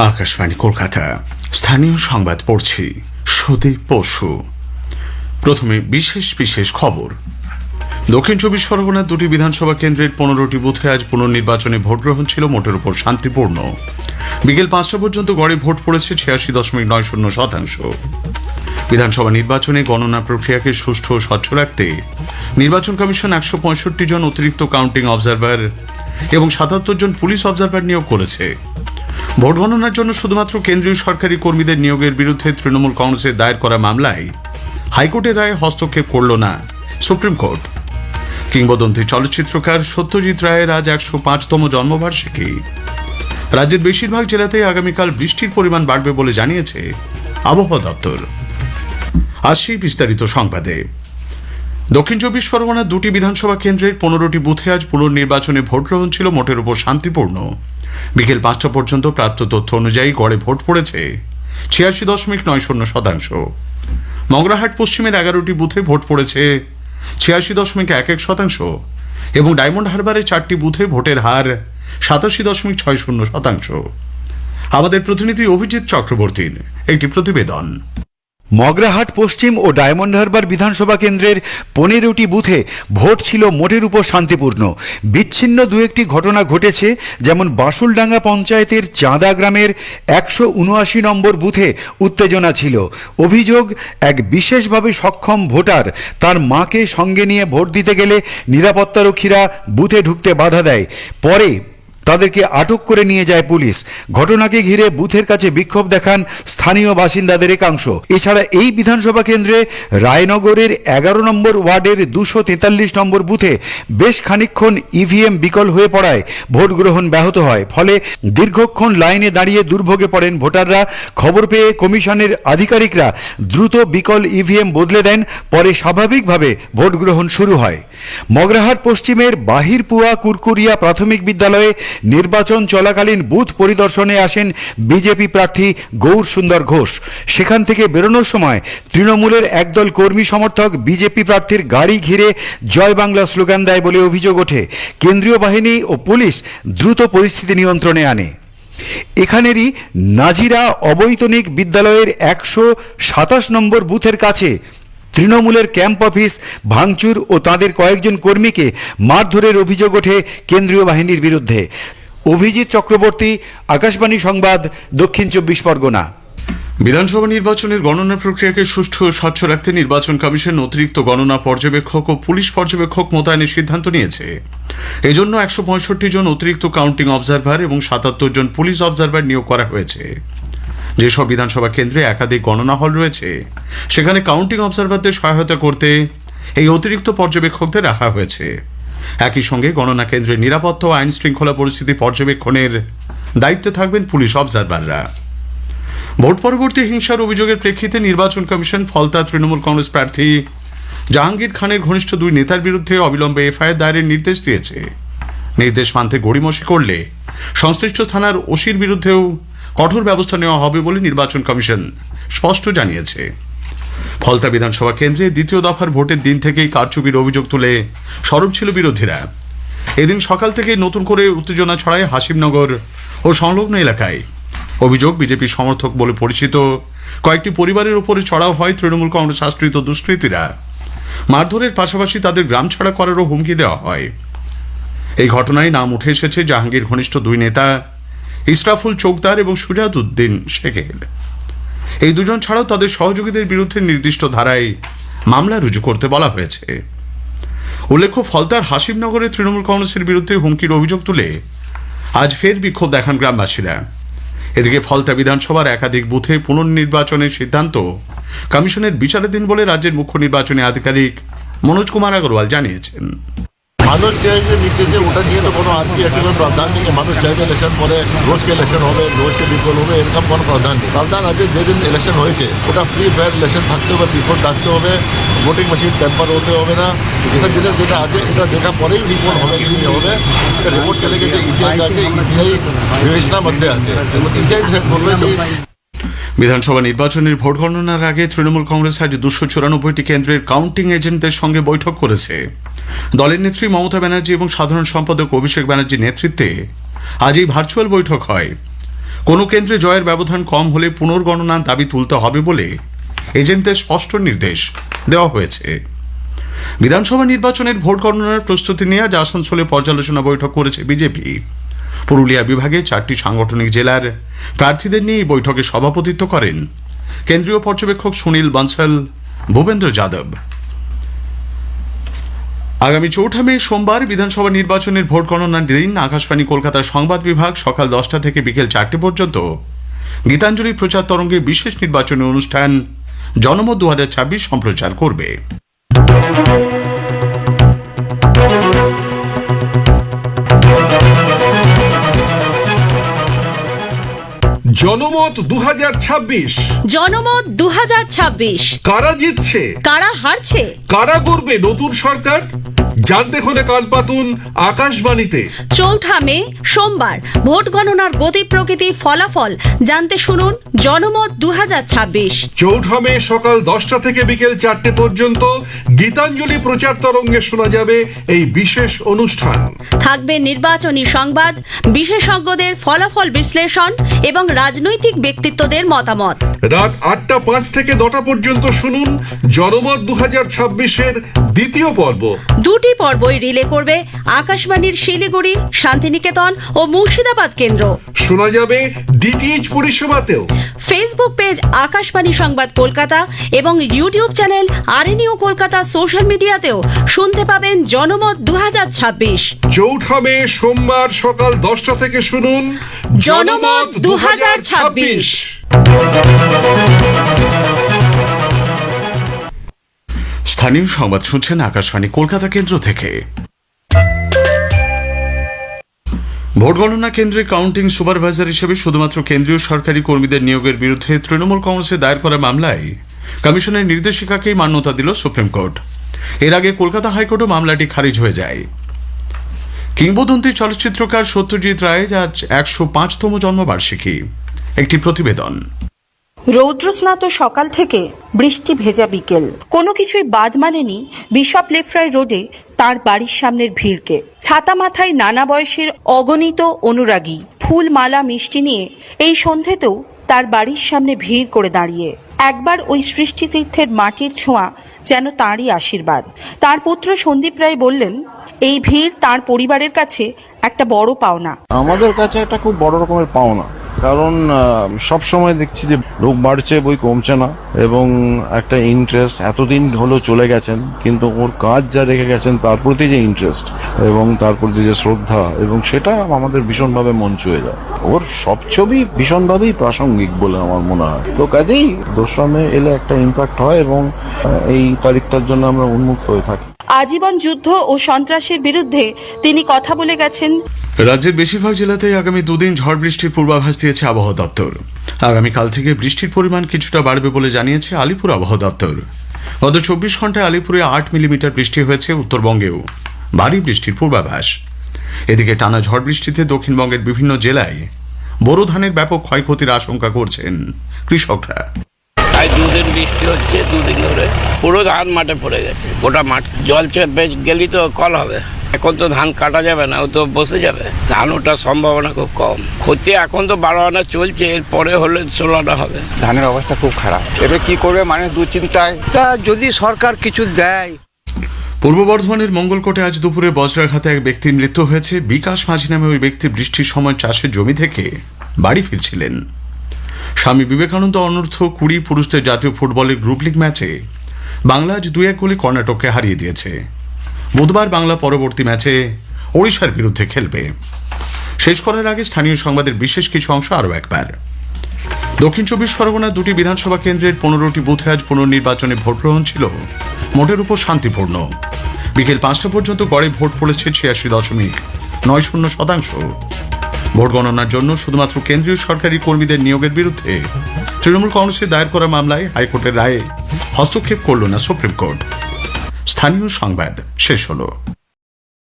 আকাশবাণী কলকাতা স্থানীয় সংবাদ পড়ছি সুদীপ বসু। প্রথমে বিশেষ বিশেষ খবর। দক্ষিণ চব্বিশ পরগনার দুটি বিধানসভা কেন্দ্রের 15টি বুথে আজ পুনর্নির্বাচনে ভোট গ্রহণ ছিল মোটের উপর শান্তিপূর্ণ। বিকেল 5টা পর্যন্ত গড়ে ভোট পড়েছে 86.90%। বিধানসভা নির্বাচনে গণনা প্রক্রিয়াকে সুষ্ঠু ও স্বচ্ছ রাখতে নির্বাচন কমিশন 165 জন অতিরিক্ত কাউন্টিং অবজারভার এবং 77 জন পুলিশ অবজারভার নিয়োগ করেছে। ভোট গণনার জন্য শুধুমাত্র কেন্দ্রীয় সরকারি কর্মীদের নিয়োগের বিরুদ্ধে তৃণমূল কংগ্রেসের দায়ের করা মামলায় হাইকোর্টের রায়ে হস্তক্ষেপ করল না সুপ্রিম কোর্ট। কিংবদন্তি চলচ্চিত্রকার সত্যজিৎ রায়ের আজ 105তম জন্মবার্ষিকী। রাজ্যের বেশিরভাগ জেলাতেই আগামীকাল বৃষ্টির পরিমাণ বাড়বে বলে জানিয়েছে আবহাওয়া দপ্তর। আসছি বিস্তারিত সংবাদে। দক্ষিণ চব্বিশ পরগনার দুটি বিধানসভা কেন্দ্রের 15টি বুথে আজ পুনর্নির্বাচনে ভোট গ্রহণ ছিল মোটের উপর শান্তিপূর্ণ। বিকেল 5টা পর্যন্ত প্রাপ্ত তথ্য অনুযায়ী গড়ে ভোট পড়েছে 86.90%। মগরাহাট পশ্চিমের 11টি বুথে ভোট পড়েছে 86.11% এবং ডায়মন্ড হারবারের 4টি বুথে ভোটের হার 87.60%। আমাদের প্রতিনিধি অভিজিৎ চক্রবর্তীর একটি প্রতিবেদন। মগরাহাট পশ্চিম ও ডায়মন্ড হারবার বিধানসভা কেন্দ্রের 15টি বুথে ভোট ছিল মোটের উপর শান্তিপূর্ণ। বিচ্ছিন্ন দু একটি ঘটনা ঘটেছে, যেমন বাসুলডাঙ্গা পঞ্চায়েতের চাঁদা গ্রামের 179 নম্বর বুথে উত্তেজনা ছিল। অভিযোগ, এক বিশেষভাবে সক্ষম ভোটার তার মাকে সঙ্গে নিয়ে ভোট দিতে গেলে নিরাপত্তারক্ষীরা বুথে ঢুকতে বাধা দেয়। পরে তাদেরকে আটক করে নিয়ে যায় পুলিশ। ঘটনাকে ঘিরে বুথের কাছে বিক্ষোভ দেখান স্থানীয় বাসিন্দাদের একাংশ। এছাড়া এই বিধানসভা কেন্দ্রে রায়নগরের 11 নম্বর ওয়ার্ডের 243 নম্বর বুথে বেশ খানিকক্ষণ ইভিএম বিকল হয়ে পড়ায় ভোট গ্রহণ ব্যাহত হয়। ফলে দীর্ঘক্ষণ লাইনে দাঁড়িয়ে দুর্ভোগে পড়েন ভোটাররা। খবর পেয়ে কমিশনের আধিকারিকরা দ্রুত বিকল ইভিএম বদলে দেন। পরে স্বাভাবিকভাবে ভোট গ্রহণ শুরু হয়। মগরাহাট পশ্চিমের বাহিরপুয়া কুরকুরিয়া প্রাথমিক বিদ্যালয়ে নির্বাচন চলাকালীন বুথ পরিদর্শনে আসেন বিজেপি প্রার্থী গৌর সুন্দর ঘোষ। সেখান থেকে বেরোনোর সময় তৃণমূলের একদল কর্মী সমর্থক বিজেপি প্রার্থীর গাড়ি ঘিরে জয় বাংলা স্লোগান দেয় বলে অভিযোগ ওঠে। কেন্দ্রীয় বাহিনী ও পুলিশ দ্রুত পরিস্থিতি নিয়ন্ত্রণে আনে। এখানেরই নাজিরা অবৈতনিক বিদ্যালয়ের 127 নম্বর বুথের কাছে তৃণমূলের ক্যাম্প অফিস ভাঙচুর ও তাদের কয়েকজন কর্মীকে মারধরের অভিযোগ ওঠে কেন্দ্রীয় বাহিনীর বিরুদ্ধে। অভিজিৎ চক্রবর্তী, আকাশবাণী সংবাদ, দক্ষিণ চব্বিশ পরগনা। বিধানসভা নির্বাচনের গণনা প্রক্রিয়াকে সুষ্ঠু ও স্বচ্ছ রাখতে নির্বাচন কমিশন অতিরিক্ত গণনা পর্যবেক্ষক ও পুলিশ পর্যবেক্ষক মোতায়েনের সিদ্ধান্ত নিয়েছে। এজন্য 165 জন অতিরিক্ত কাউন্টিং অবজারভার এবং 77 জন পুলিশ অবজারভার নিয়োগ করা হয়েছে। যেসব বিধানসভা কেন্দ্রে একাধিক গণনা হল রয়েছে, সেখানে কাউন্টিং অবজারভারদের সহায়তা করতে এই অতিরিক্ত পর্যবেক্ষকদের রাখা হয়েছে। একই সঙ্গে গণনা কেন্দ্রের নিরাপত্তা ও আইন শৃঙ্খলা পরিস্থিতি পর্যবেক্ষণের দায়িত্বে থাকবেন পুলিশ অবজারভাররা। ভোট পরবর্তী হিংসার অভিযোগের প্রেক্ষিতে নির্বাচন কমিশন ফলতা তৃণমূল কংগ্রেস প্রার্থী জাহাঙ্গীর খানের ঘনিষ্ঠ দুই নেতার বিরুদ্ধে অবিলম্বে এফআইআর দায়েরের নির্দেশ দিয়েছে। নির্দেশ মানতে গড়িমসি করলে সংশ্লিষ্ট থানার ওসির বিরুদ্ধেও কঠোর ব্যবস্থা নেওয়া হবে বলে নির্বাচন কমিশন স্পষ্ট জানিয়েছে। ফলতা বিধানসভা কেন্দ্রে দ্বিতীয় দফার ভোটের দিন থেকেই কারচুপির অভিযোগ তুলে সরব ছিল বিরোধীরা। এদিন সকাল থেকেই নতুন করে উত্তেজনা ছড়ায় হাসিমনগর ও সংলগ্ন এলাকায়। অভিযোগ, বিজেপি সমর্থক বলে পরিচিত কয়েকটি পরিবারের উপরে চড়াও হয় তৃণমূল কংগ্রেস আশ্রিত দুষ্কৃতীরা। মারধরের পাশাপাশি তাদের গ্রাম ছাড়া করারও হুমকি দেওয়া হয়। এই ঘটনায় নাম উঠে এসেছে জাহাঙ্গীর ঘনিষ্ঠ দুই নেতা ইসরাফুল চোকদার এবং সুজাত উদ্দিন শেখের। এই দুজন ছাড়াও তাদের সহযোগীদের বিরুদ্ধে নির্দিষ্ট ধারায় মামলা রুজু করতে বলা হয়েছে। উল্লেখ্য, ফলতার হাসিমনগরে তৃণমূল কংগ্রেসের বিরুদ্ধে হুমকির অভিযোগ তুলে আজ ফের বিক্ষোভ দেখান গ্রামবাসীরা। এদিকে ফলতা বিধানসভার একাধিক বুথে পুনর্নির্বাচনের সিদ্ধান্ত কমিশনের বিচারাধীন বলে রাজ্যের মুখ্য নির্বাচনী আধিকারিক মনোজ কুমার আগরওয়াল জানিয়েছেন। মানুষ চাইছে নিতেছে, ওটা নিয়ে তো কোনো আজকে একটা প্রাধান্য নেই। মানুষ চাইবে ইলেকশন পরে রোজকে ইলেকশন হবে, রোজকে বিকল হবে, এরকম কোনো প্রাধান্য নেই। প্রাধান্য আজকে যেদিন ইলেকশন হয়েছে ওটা ফ্রি ফেয়ার ইলেকশন থাকতে হবে, রিপোর্ট থাকতে হবে, ভোটিং মেশিন টেম্পার হতে হবে না। এসব জিনিস যেটা আছে এটা দেখা পরেই রিপোর্ট হবে কি হবে। এটা রিপোর্ট চলে গেছে ইসিআই কাছে, ইসিআই বিবেচনার মধ্যে আছে, ইসিআই ডিসাইড করবে। বিধানসভা নির্বাচনের ভোট গণনার আগে তৃণমূল কংগ্রেস আজ 294টি কেন্দ্রের কাউন্টিং এজেন্টদের সঙ্গে বৈঠক করেছে। দলের নেত্রী মমতা ব্যানার্জি এবং সাধারণ সম্পাদক অভিষেক ব্যানার্জির নেতৃত্বে আজ এই ভার্চুয়াল বৈঠক হয়। কোনো কেন্দ্রে জয়ের ব্যবধান কম হলে পুনর্গণনার দাবি তুলতে হবে বলে এজেন্টদের স্পষ্ট নির্দেশ দেওয়া হয়েছে। বিধানসভা নির্বাচনের ভোট গণনার প্রস্তুতি নিয়ে আজ আসানসোলে পর্যালোচনা বৈঠক করেছে বিজেপি। পুরুলিয়া বিভাগে 4টি সাংগঠনিক জেলার প্রার্থীদের নিয়ে এই বৈঠকে সভাপতিত্ব করেন কেন্দ্রীয় পর্যবেক্ষক সুনীল বানসাল, ভূপেন্দ্র যাদব। আগামী 4 মে সোমবার বিধানসভা নির্বাচনের ভোট গণনার দিন আকাশবাণী কলকাতার সংবাদ বিভাগ সকাল 10টা থেকে বিকেল 4টে পর্যন্ত গীতাঞ্জলি প্রচার তরঙ্গে বিশেষ নির্বাচনী অনুষ্ঠান জনমত 2026 সম্প্রচার করবে। জনমত 2026। জনমত 2026। কারা জিতছে, কারা হারছে, কারা করবে নতুন সরকার, জানতে হলে কাল পাতুন আকাশবাণীতে। 4 মে সোমবার ভোট গণনার গতি প্রকৃতি ফলাফল জানতে শুনুন জনমত 2026। 4 মে সকাল 10টা থেকে বিকেল 4টে পর্যন্ত গীতাঞ্জলি প্রচার তরঙ্গে শোনা যাবে এই বিশেষ অনুষ্ঠান। থাকবে নির্বাচনী সংবাদ, বিশেষজ্ঞদের ফলাফল বিশ্লেষণ এবং রাজনৈতিক ব্যক্তিত্বদের মতামত। রাত 8টা 5 থেকে 9টা পর্যন্ত শুনুন জনমত 2026-এর দ্বিতীয় পর্ব। দুটি পর্বই রিলে করবে আকাশবাণীর শিলিগুড়ি, শান্তিনিকেতন ও মুর্শিদাবাদ কেন্দ্র। শোনা যাবে ডিটিএইচ পরিষেবাতেও। ফেসবুক পেজ আকাশবাণী সংবাদ কলকাতা এবং ইউটিউব চ্যানেল আরএনইউ কলকাতা সোশ্যাল মিডিয়াতেও শুনতে পাবেন জনমত 2026। 4 মে সোমবার সকাল 10টা থেকে শুনুন জনমত 2026। স্থানীয় সংবাদ শুনছেন আকাশবাণী কলকাতা কেন্দ্র থেকে। ভোট গণনা কেন্দ্রে কাউন্টিং সুপারভাইজার হিসেবে শুধুমাত্র কেন্দ্রীয় সরকারি কর্মীদের নিয়োগের বিরুদ্ধে তৃণমূল কংগ্রেসের দায়ের করা মামলায় কমিশনের নির্দেশিকাকেই মান্যতা দিল সুপ্রিম কোর্ট। এর আগে কলকাতা হাইকোর্টও মামলাটি খারিজ হয়ে যায়। কিংবদন্তি চলচ্চিত্রকার সত্যজিৎ রায়ের আজ 105তম জন্মবার্ষিকী। একটি প্রতিবেদন। রৌদ্রস্নাত সকাল থেকে বৃষ্টি ভেজা বিকেল, কোনো কিছুই বাদ মানেনি বিশপ লেফ্রয় রোডে তার বাড়ির সামনের ভিড়কে। ছাতা মাথায় নানা বয়সের অগণিত অনুরাগী ফুল, মালা, মিষ্টি নিয়ে এই সন্ধেতেও তার বাড়ির সামনে ভিড় করে দাঁড়িয়ে। একবার ওই সৃষ্টিতীর্থের মাটির ছোঁয়া যেন তাঁরই আশীর্বাদ। তার পুত্র সন্দীপ রায় বললেন, এই ভিড় তার পরিবারের কাছে একটা বড় পাওনা। আমাদের কাছে একটা খুব বড় রকমের পাওনা, কারণ সব সময় দেখছি যে লোক বাড়ছে, বই কমছে না, এবং একটা ইন্টারেস্ট এতদিন হলো চলে গেছেন, কিন্তু ওর কাজ যা রেখে গেছেন তার প্রতি যে ইন্টারেস্ট এবং তার প্রতি যে শ্রদ্ধা, এবং সেটা আমাদের ভীষণভাবে মন ছুঁয়ে যায়। ওর সব ছবি ভীষণভাবেই প্রাসঙ্গিক বলে আমার মনে হয়। তো কাজেই 2রা মে এলে একটা ইম্প্যাক্ট হয় এবং এই তারিখটার জন্য আমরা উন্মুক্ত হয়ে থাকি। আজীবন যুদ্ধ ও সন্ত্রাসের বিরুদ্ধে তিনি কথা বলে গেছেন। রাজ্যের বেশিরভাগ জেলাতেই আগামী 2 দিন ঝড় বৃষ্টির পূর্বাভাস দিয়েছে আবহাওয়া দপ্তর। আগামীকাল থেকে বৃষ্টির পরিমাণ কিছুটা বাড়বে বলে জানিয়েছে আলিপুর আবহাওয়া দপ্তর। গত 24 ঘন্টায় আলিপুরে 8 মিলিমিটার বৃষ্টি হয়েছে। উত্তরবঙ্গেও ভারী বৃষ্টির পূর্বাভাস। এদিকে টানা ঝড় বৃষ্টিতে দক্ষিণবঙ্গের বিভিন্ন জেলায় বোরো ধানের ব্যাপক ক্ষয়ক্ষতির আশঙ্কা করছেন কৃষকরা। 2 দিন বৃষ্টি হচ্ছে, 2 দিন ধরে পুরো ধান মাঠে পড়ে গেছে। গোটা মাঠ জল চেপে গেলেই তো কল হবে। এখন তো ধান কাটা যাবে না, ও তো বসে যাবে। ধান ওঠার সম্ভাবনা খুব কম। ক্ষতি এখন তো 12 আনা চলছে, এরপরে হলে 16 আনা হবে। ধানের অবস্থা খুব খারাপ, এবার কি করবে মানুষ দুশ্চিন্তায়। তা যদি সরকার কিছু দেয়। পূর্ব বর্ধমানের মঙ্গলকোটে আজ দুপুরে বজ্রাঘাতে এক ব্যক্তির মৃত্যু হয়েছে। বিকাশ মাঝি নামে ওই ব্যক্তি বৃষ্টির সময় চাষের জমি থেকে বাড়ি ফিরছিলেন। স্বামী বিবেকানন্দ অনূর্ধ্ব 20 পুরুষদের জাতীয় ফুটবলের গ্রুপ লিগ ম্যাচে বাংলা আজ 2-1 গোলে কর্ণাটককে হারিয়ে দিয়েছে। বুধবার বাংলা পরবর্তী ম্যাচে ওড়িশার বিরুদ্ধে খেলবে। শেষ করার আগে স্থানীয় সংবাদের বিশেষ কিছু অংশ আরও একবার। দক্ষিণ 24 পরগনার 2টি বিধানসভা কেন্দ্রের 15টি বুথে আজ পুনর্নির্বাচনে ভোট গ্রহণ ছিল মোটের উপর শান্তিপূর্ণ। বিকেল 5টা পর্যন্ত গড়ে ভোট পড়েছে 86.90%। ভোট গণনার জন্য শুধুমাত্র কেন্দ্রীয় সরকারি কর্মীদের নিয়োগের বিরুদ্ধে তৃণমূল কংগ্রেসের দায়ের করা মামলায় হাইকোর্টের রায়ে হস্তক্ষেপ করল না সুপ্রিম কোর্ট। স্থানীয় সংবাদ শেষ হলো।